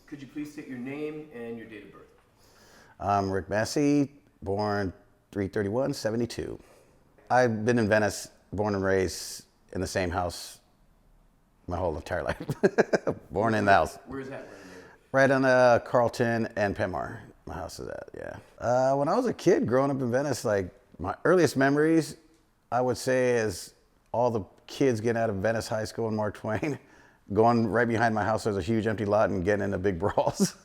Could you please state your name and your date of birth? I'm Rick Massie, born 3/31/72. I've been in Venice, born and raised in the same house my whole entire life. Born in the house. Where's that? Right on Carlton and Penmar, my house is at, yeah. When I was a kid growing up in Venice, like my earliest memories, I would say, is all the kids getting out of Venice High School and Mark Twain, going right behind my house, there's a huge empty lot, and getting into big brawls.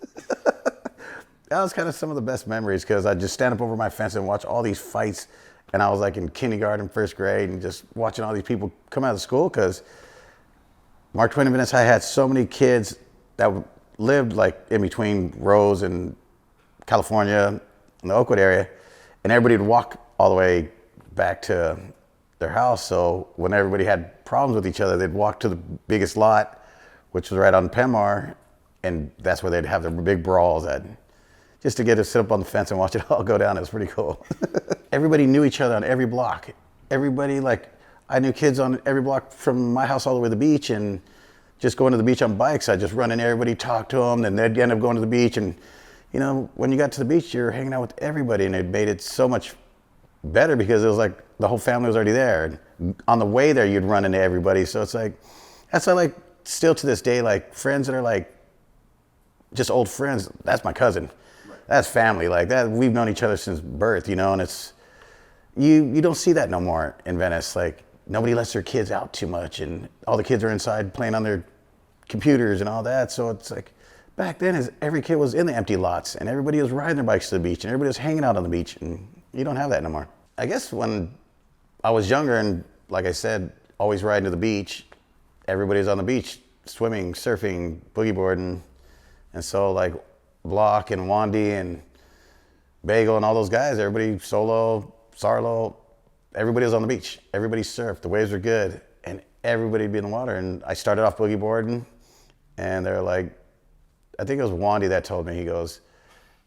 That was kind of some of the best memories, because I'd just stand up over my fence and watch all these fights, and I was like in kindergarten, first grade, and just watching all these people come out of school, because Mark Twain and Venice High had so many kids that lived like in between Rose and California in the Oakwood area, and everybody would walk all the way back to their house. So when everybody had problems with each other, they'd walk to the biggest lot, which was right on Penmar, and that's where they'd have their big brawls at. Just to get to sit up on the fence and watch it all go down, it was pretty cool. Everybody knew each other on every block. Everybody, like, I knew kids on every block from my house all the way to the beach, and just going to the beach on bikes, I'd just run in, everybody talk to them, and they'd end up going to the beach. And, you know, when you got to the beach, you're hanging out with everybody, and it made it so much better, because it was like the whole family was already there. And on the way there, you'd run into everybody. So it's like, that's why, like, still to this day, like, friends that are like just old friends, that's my cousin. That's family. Like that, we've known each other since birth, you know, and it's, you don't see that no more in Venice. Like, nobody lets their kids out too much, and all the kids are inside playing on their computers and all that. So it's like, back then, every kid was in the empty lots, and everybody was riding their bikes to the beach, and everybody was hanging out on the beach, and you don't have that no more. I guess when I was younger, and like I said, always riding to the beach, everybody was on the beach, swimming, surfing, boogie boarding, and so like Block and Wandy and Bagel and all those guys, everybody, Solo, Sarlo, everybody was on the beach. Everybody surfed. The waves were good, and everybody would be in the water. And I started off boogie boarding, and they're like, I think it was Wandy that told me, he goes,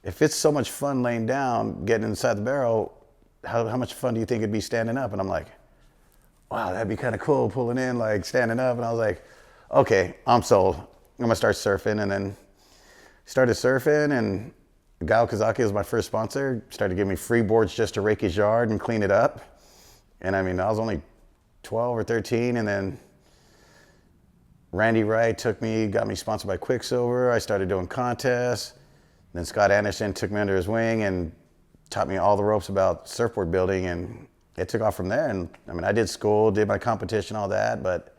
if it's so much fun laying down, getting inside the barrel, how much fun do you think it'd be standing up? And I'm like, wow, that'd be kind of cool, pulling in, like standing up. And I was like, okay, I'm sold. I'm gonna start surfing. And then started surfing, and Gao Kazaki was my first sponsor. Started giving me free boards just to rake his yard and clean it up. And I mean, I was only 12 or 13, and then Randy Wright got me sponsored by Quicksilver. I started doing contests. Then Scott Anderson took me under his wing and taught me all the ropes about surfboard building, and it took off from there. And I mean, I did school, did my competition, all that, but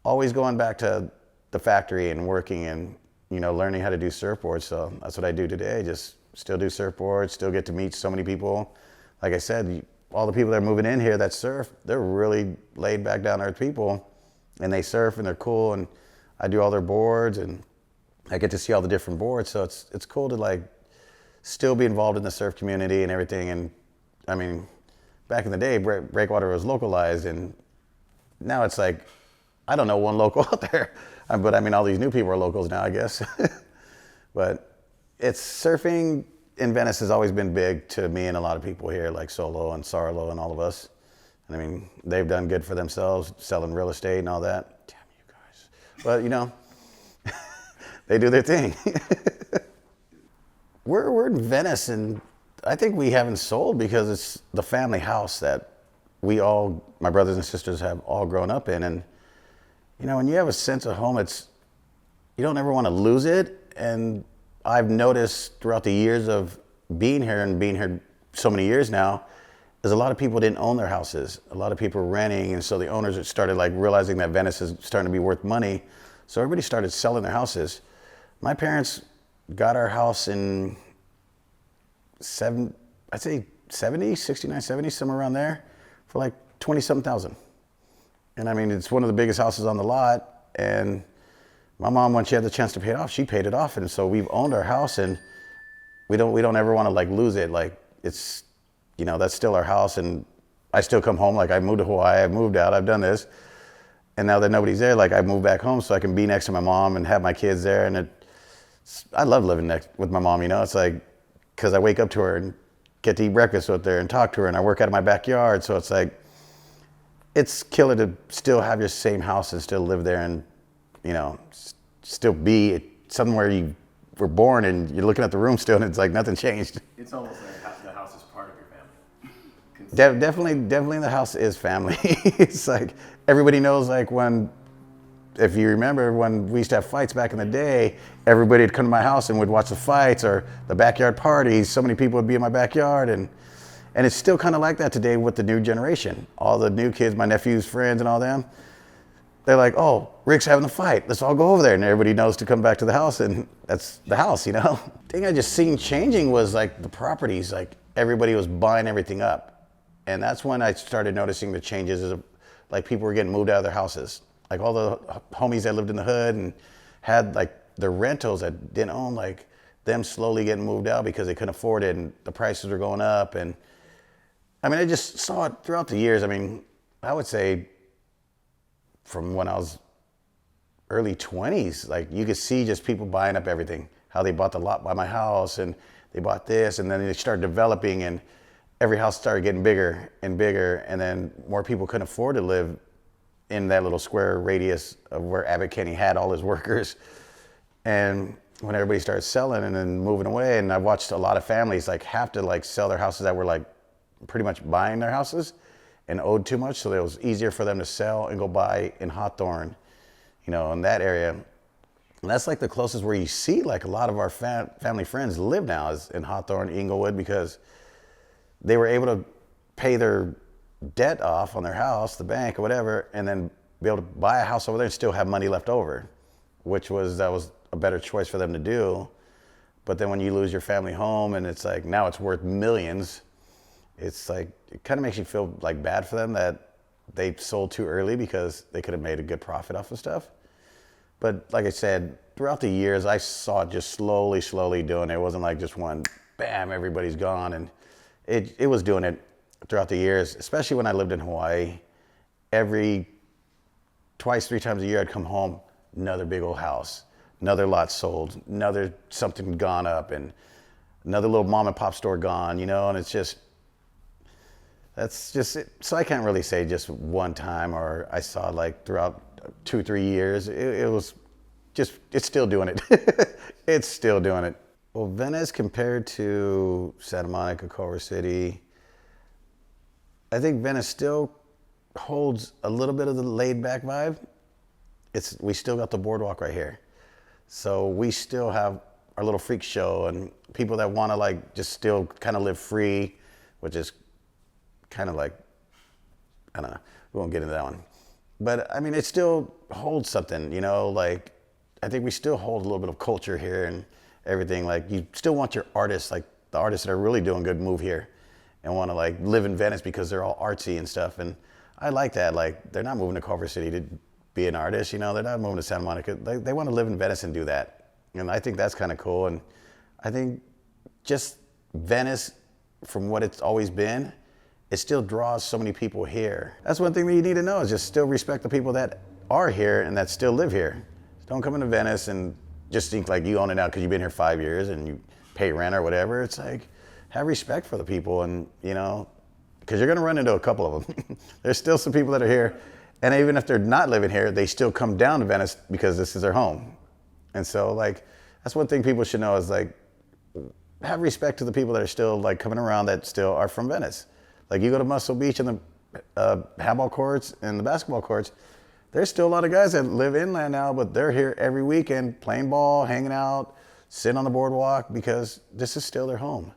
always going back to the factory and working and, you know, learning how to do surfboards. So that's what I do today. Just still do surfboards, still get to meet so many people. Like I said, all the people that are moving in here that surf, they're really laid back, down to earth people, and they surf and they're cool. And I do all their boards, and I get to see all the different boards. So it's cool to like still be involved in the surf community and everything. And I mean, back in the day, breakwater was localized, and now it's like, I don't know one local out there. But I mean, all these new people are locals now, I guess. But it's surfing in Venice has always been big to me and a lot of people here, like Solo and Sarlo and all of us. And I mean, they've done good for themselves, selling real estate and all that. Damn you guys. But you know, they do their thing. We're in Venice, and I think we haven't sold because it's the family house that we all, my brothers and sisters, have all grown up in. And you know, when you have a sense of home, you don't ever want to lose it. And I've noticed throughout the years of being here so many years now, is a lot of people didn't own their houses. A lot of people were renting, and so the owners started like realizing that Venice is starting to be worth money. So everybody started selling their houses. My parents got our house in I'd say 70, 69, 70, somewhere around there, for like 20-something thousand. And I mean, it's one of the biggest houses on the lot. And my mom, when she had the chance to pay it off, she paid it off. And so we've owned our house, and we don't ever want to like lose it. Like, it's, you know, that's still our house. And I still come home. Like, I moved to Hawaii, I've moved out, I've done this. And now that nobody's there, like, I moved back home so I can be next to my mom and have my kids there. And I love living next with my mom, you know. It's like, because I wake up to her and get to eat breakfast with her and talk to her, and I work out of my backyard. So it's like, it's killer to still have your same house and still live there and, you know, still be somewhere you were born, and you're looking at the room still, and it's like nothing changed. It's almost like the house is part of your family. Definitely the house is family. It's like everybody knows, like if you remember when we used to have fights back in the day, everybody would come to my house and would watch the fights or the backyard parties. So many people would be in my backyard, and it's still kind of like that today with the new generation. All the new kids, my nephew's friends and all them, they're like, oh, Rick's having a fight. Let's all go over there. And everybody knows to come back to the house, and that's the house, you know? The thing I just seen changing was like the properties, like everybody was buying everything up. And that's when I started noticing the changes, like people were getting moved out of their houses. Like all the homies that lived in the hood and had like the rentals that didn't own, like them slowly getting moved out because they couldn't afford it and the prices were going up. And I mean, I just saw it throughout the years. I mean, I would say from when I was early 20s, like you could see just people buying up everything, how they bought the lot by my house and they bought this, and then they started developing, and every house started getting bigger and bigger, and then more people couldn't afford to live in that little square radius of where Abbott Kinney had all his workers. And when everybody started selling and then moving away, and I watched a lot of families like have to like sell their houses that were like pretty much buying their houses and owed too much, so it was easier for them to sell and go buy in Hawthorne, you know, in that area. And that's like the closest where you see like a lot of our family friends live now is in Hawthorne, Inglewood, because they were able to pay their debt off on their house, the bank or whatever, and then be able to buy a house over there and still have money left over, that was a better choice for them to do. But then when you lose your family home and it's like now it's worth millions, it's like it kind of makes you feel like bad for them that they sold too early because they could have made a good profit off of stuff. But like I said, throughout the years I saw it just slowly doing it. It wasn't like just one bam, everybody's gone, and it was doing it throughout the years, especially when I lived in Hawaii. Twice, 3 times a year, I'd come home, another big old house, another lot sold, another something gone up, and another little mom and pop store gone, you know, and that's just it. So I can't really say just one time, or I saw like throughout 2-3 years, it was just, it's still doing it. It's still doing it. Well, Venice compared to Santa Monica, Culver City, I think Venice still holds a little bit of the laid back vibe. We still got the boardwalk right here. So we still have our little freak show and people that want to like just still kind of live free, which is kind of like, I don't know, we won't get into that one. But I mean, it still holds something, you know, like I think we still hold a little bit of culture here and everything. Like you still want your artists, like the artists that are really doing good, move here and want to like live in Venice because they're all artsy and stuff. And I like that. Like they're not moving to Culver City to be an artist, you know, they're not moving to Santa Monica. They want to live in Venice and do that. And I think that's kind of cool. And I think just Venice, from what it's always been, it still draws so many people here. That's one thing that you need to know is just still respect the people that are here and that still live here. Don't come into Venice and just think like you own it now because you've been here 5 years and you pay rent or whatever. It's like, have respect for the people, and you know, because you're going to run into a couple of them. There's still some people that are here, and even if they're not living here, they still come down to Venice because this is their home. And so like, that's one thing people should know is like, have respect to the people that are still like coming around that still are from Venice. Like you go to Muscle Beach and the handball courts and the basketball courts, there's still a lot of guys that live inland now, but they're here every weekend playing ball, hanging out, sitting on the boardwalk because this is still their home.